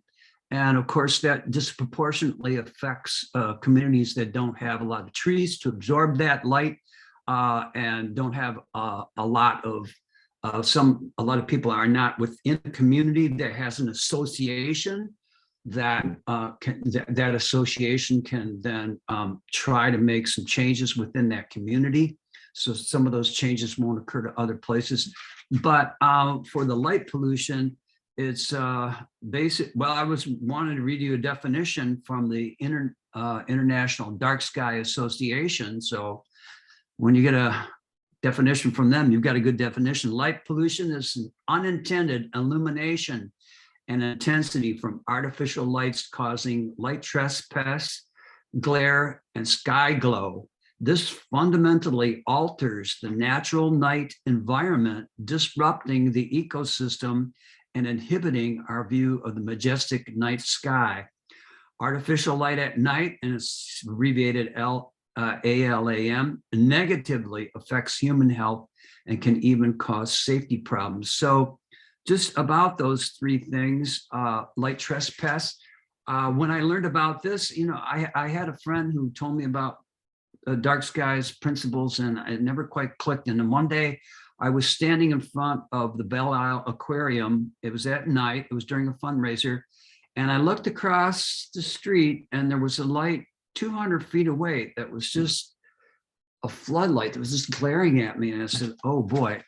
And of course, that disproportionately affects communities that don't have a lot of trees to absorb that light, and don't have a lot of people are not within a community that has an association that that association can then try to make some changes within that community. So some of those changes won't occur to other places. But for the light pollution, it's basic. Well, I wanted to read you a definition from the International Dark Sky Association. So when you get a definition from them, you've got a good definition. Light pollution is an unintended illumination and intensity from artificial lights causing light trespass, glare, and sky glow. This fundamentally alters the natural night environment, disrupting the ecosystem and inhibiting our view of the majestic night sky. Artificial light at night, and it's abbreviated ALAM, negatively affects human health and can even cause safety problems. So just about those three things, light trespass. When I learned about this, you know, I had a friend who told me about dark skies principles, and it never quite clicked. And then one day I was standing in front of the Belle Isle Aquarium. It was at night, it was during a fundraiser. And I looked across the street and there was a light 200 feet away that was just a floodlight that was just glaring at me. And I said, oh boy,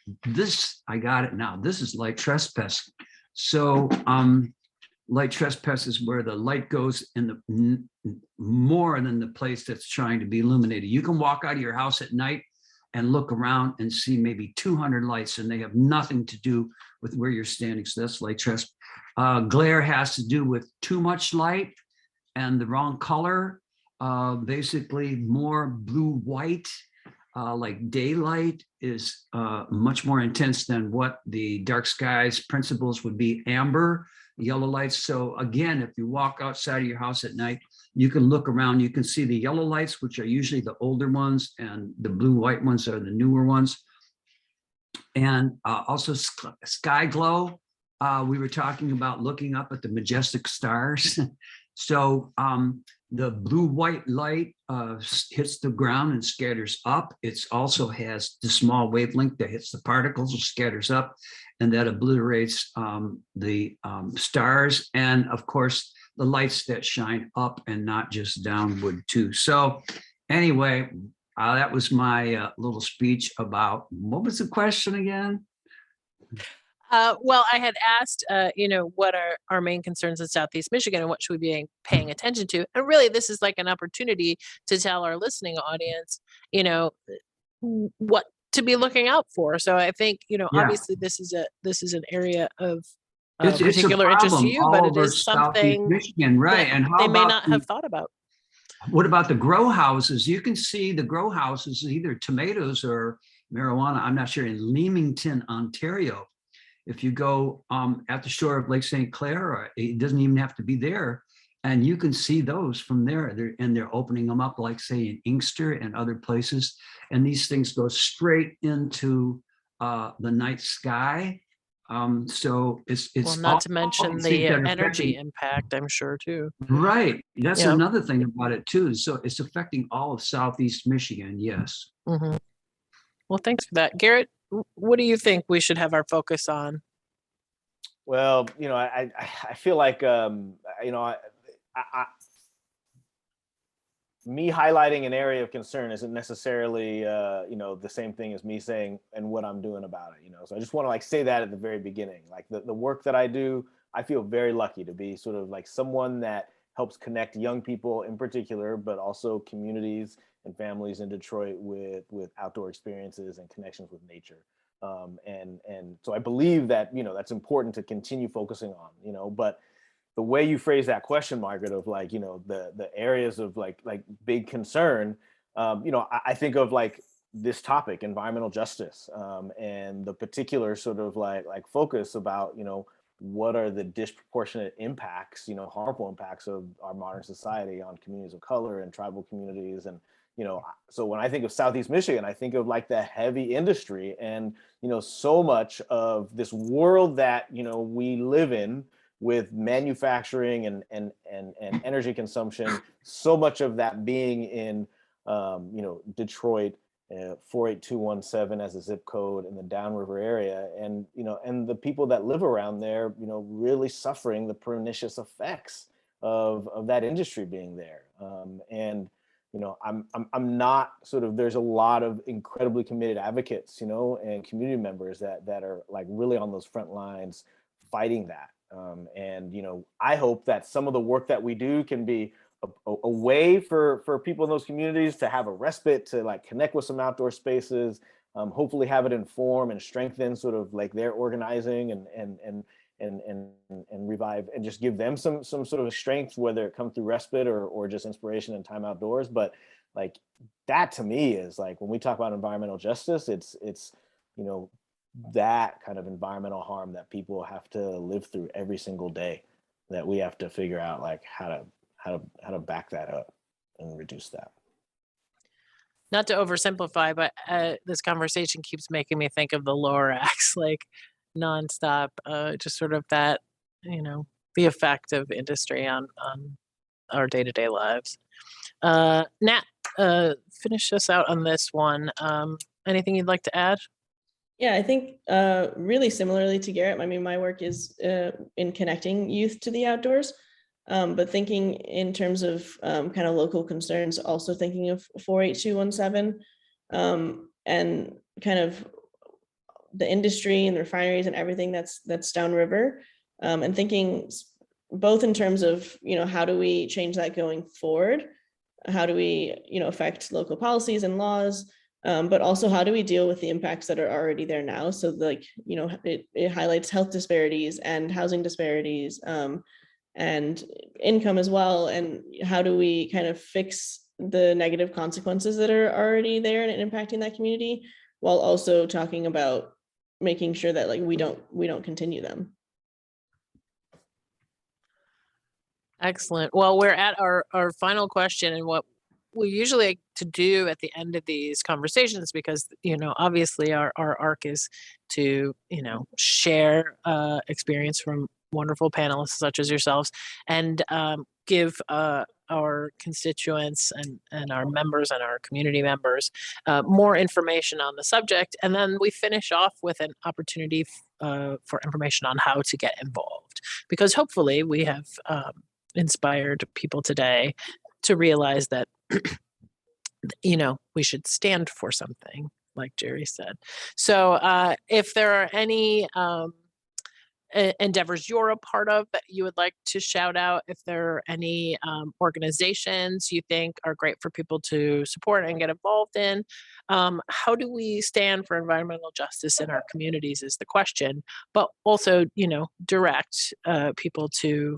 I got it now. This is light trespass. So light trespass is where the light goes in the more than the place that's trying to be illuminated. You can walk out of your house at night and look around and see maybe 200 lights, and they have nothing to do with where you're standing. So that's light trespass. Glare has to do with too much light and the wrong color. Basically more blue-white, like daylight is much more intense than what the dark skies principles would be. Amber, yellow lights. So again, if you walk outside of your house at night, you can look around, you can see the yellow lights, which are usually the older ones, and the blue-white ones are the newer ones. And also sky glow. We were talking about looking up at the majestic stars. So the blue-white light hits the ground and scatters up. It also has the small wavelength that hits the particles and scatters up, and that obliterates the stars. And of course, the lights that shine up and not just downward too. So anyway, that was my little speech about, what was the question again? Well, I had asked, you know, what are our main concerns in Southeast Michigan and what should we be paying attention to? And really, this is like an opportunity to tell our listening audience, you know, what to be looking out for. So I think, you know, obviously this is an area of particular interest to you, but it is something Michigan, right? And how they may not have thought about. What about the grow houses? You can see the grow houses, either tomatoes or marijuana. I'm not sure, in Leamington, Ontario. If you go at the shore of Lake St. Clair, it doesn't even have to be there, and you can see those from there. They're opening them up, like say in Inkster and other places. And these things go straight into the night sky. So it's well, not to mention the energy impact, I'm sure too. Right. That's another thing about it too. So it's affecting all of Southeast Michigan. Yes. Mm-hmm. Well, thanks for that, Garrett. What do you think we should have our focus on? Well, you know, I feel like, you know, me highlighting an area of concern isn't necessarily, the same thing as me saying and what I'm doing about it, So I just want to say that at the very beginning, the work that I do, I feel very lucky to be sort of someone that helps connect young people in particular, but also communities and families in Detroit with outdoor experiences and connections with nature. And so I believe that, that's important to continue focusing on, but the way you phrase that question, Margaret, of the areas of big concern, I think of this topic, environmental justice, and the particular sort of focus about, what are the disproportionate impacts, harmful impacts of our modern society on communities of color and tribal communities. And, so when I think of Southeast Michigan, I think of the heavy industry and, so much of this world that, we live in with manufacturing and energy consumption, so much of that being in, Detroit, 48217 as a zip code in the Downriver area, and and the people that live around there, really suffering the pernicious effects of that industry being there. And I'm not sort of, there's a lot of incredibly committed advocates, and community members that are really on those front lines fighting that. And I hope that some of the work that we do can be a way for people in those communities to have a respite, to connect with some outdoor spaces, hopefully have it inform and strengthen sort of their organizing and revive and just give them some sort of strength, whether it comes through respite or just inspiration and time outdoors. But that to me is when we talk about environmental justice, it's that kind of environmental harm that people have to live through every single day, that we have to figure out how to back that up and reduce that. Not to oversimplify, but this conversation keeps making me think of the Lorax, nonstop, just sort of that, the effect of industry on our day-to-day lives. Nat, finish us out on this one. Anything you'd like to add? Yeah, I think really similarly to Garrett, I mean, my work is in connecting youth to the outdoors, but thinking in terms of kind of local concerns, also thinking of 48217 and kind of the industry and the refineries and everything that's downriver, and thinking both in terms of, how do we change that going forward? How do we, affect local policies and laws? But also, how do we deal with the impacts that are already there now? So it highlights health disparities and housing disparities, and income as well. And how do we kind of fix the negative consequences that are already there and impacting that community, while also talking about making sure that we don't continue them. Excellent. Well, we're at our final question, and what we usually like to do at the end of these conversations, because obviously our arc is to share experience from wonderful panelists such as yourselves, and give our constituents and our members and our community members more information on the subject. And then we finish off with an opportunity for information on how to get involved, because hopefully we have inspired people today to realize that we should stand for something, like Jerry said. So if there are any endeavors you're a part of that you would like to shout out, if there are any organizations you think are great for people to support and get involved in, how do we stand for environmental justice in our communities is the question, but also direct people to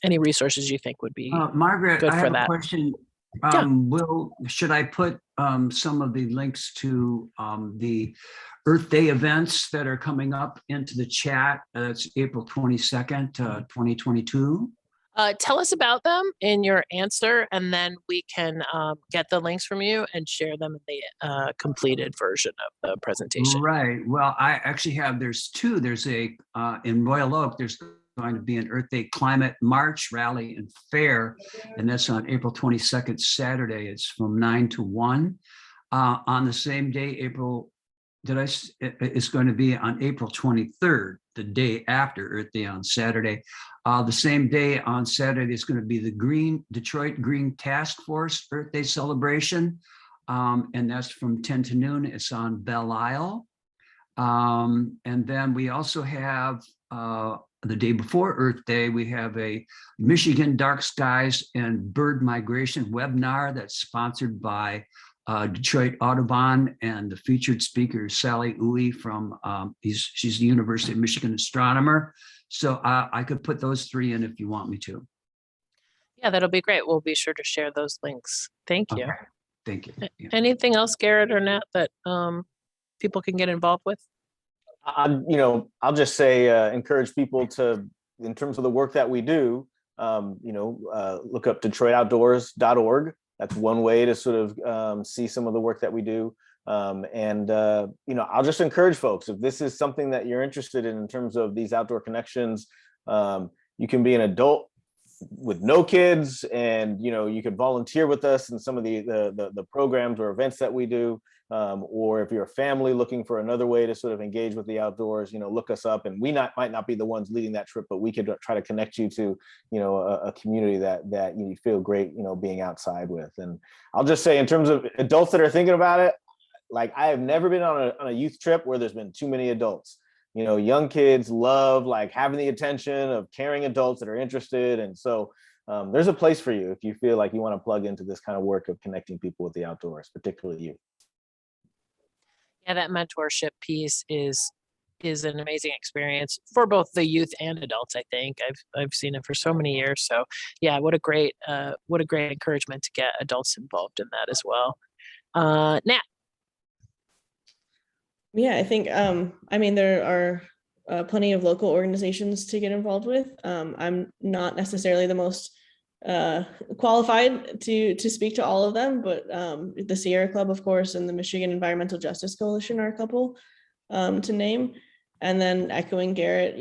any resources you think would be Margaret, good I for have that. a question. Should I put some of the links to the Earth Day events that are coming up into the chat? It's April 22nd, 2022. Tell us about them in your answer, and then we can get the links from you and share them in the completed version of the presentation. Right. Well, I actually have, there's two. There's a, in Royal Oak, there's going to be an Earth Day Climate March, Rally, and Fair, and that's on April 22nd, Saturday. It's from 9 to 1. On the same day, April it's going to be on April 23rd, the day after Earth Day on Saturday. The same day on Saturday is going to be the Detroit Green Task Force Earth Day celebration. And that's from 10 to noon. It's on Belle Isle. And then we also have the day before Earth Day, we have a Michigan Dark Skies and Bird Migration webinar that's sponsored by Detroit Audubon, and the featured speaker is Sally Uwe from, she's the University of Michigan astronomer. So I could put those 3 in if you want me to. Yeah, that'll be great. We'll be sure to share those links. Thank you. Okay. Thank you. Yeah. Anything else, Garrett or Nat, that people can get involved with? I'll just say, encourage people to, in terms of the work that we do, look up DetroitOutdoors.org. That's one way to sort of see some of the work that we do. I'll just encourage folks, if this is something that you're interested in terms of these outdoor connections, you can be an adult with no kids, and you could volunteer with us in some of the programs or events that we do. Or if you're a family looking for another way to sort of engage with the outdoors, look us up, and we might not be the ones leading that trip, but we could try to connect you to, a community that you feel great, being outside with. And I'll just say, in terms of adults that are thinking about it, like, I have never been on a youth trip where there's been too many adults. Young kids love like having the attention of caring adults that are interested. And so there's a place for you if you feel like you want to plug into this kind of work of connecting people with the outdoors, particularly youth. Yeah, that mentorship piece is an amazing experience for both the youth and adults. I think I've seen it for so many years. So yeah, what a great encouragement to get adults involved in that as well. Nat. Yeah, I think, there are plenty of local organizations to get involved with. I'm not necessarily the most qualified to speak to all of them, but the Sierra Club, of course, and the Michigan Environmental Justice Coalition are a couple to name. And then echoing Garrett,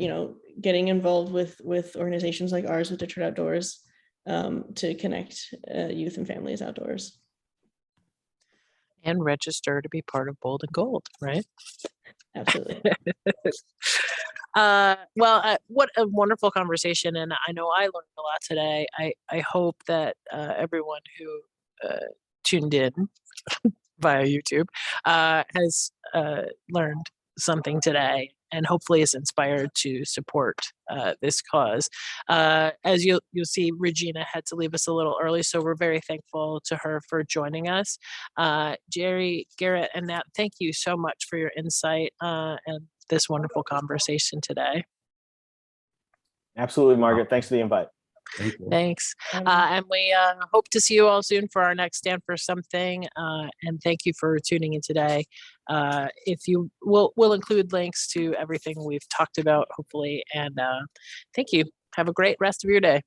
getting involved with organizations like ours with Detroit Outdoors to connect youth and families outdoors. And register to be part of Bold and Gold, right? Absolutely. What a wonderful conversation. And I know I learned a lot today. I hope that everyone who tuned in via YouTube has learned something today, and hopefully is inspired to support this cause. As you'll see, Regina had to leave us a little early, so we're very thankful to her for joining us. Jerry, Garrett, and Nat, thank you so much for your insight and this wonderful conversation today. Absolutely, Margaret. Thanks for the invite. Thanks. And we hope to see you all soon for our next Stand for Something. And thank you for tuning in today. We'll include links to everything we've talked about, hopefully. And thank you. Have a great rest of your day.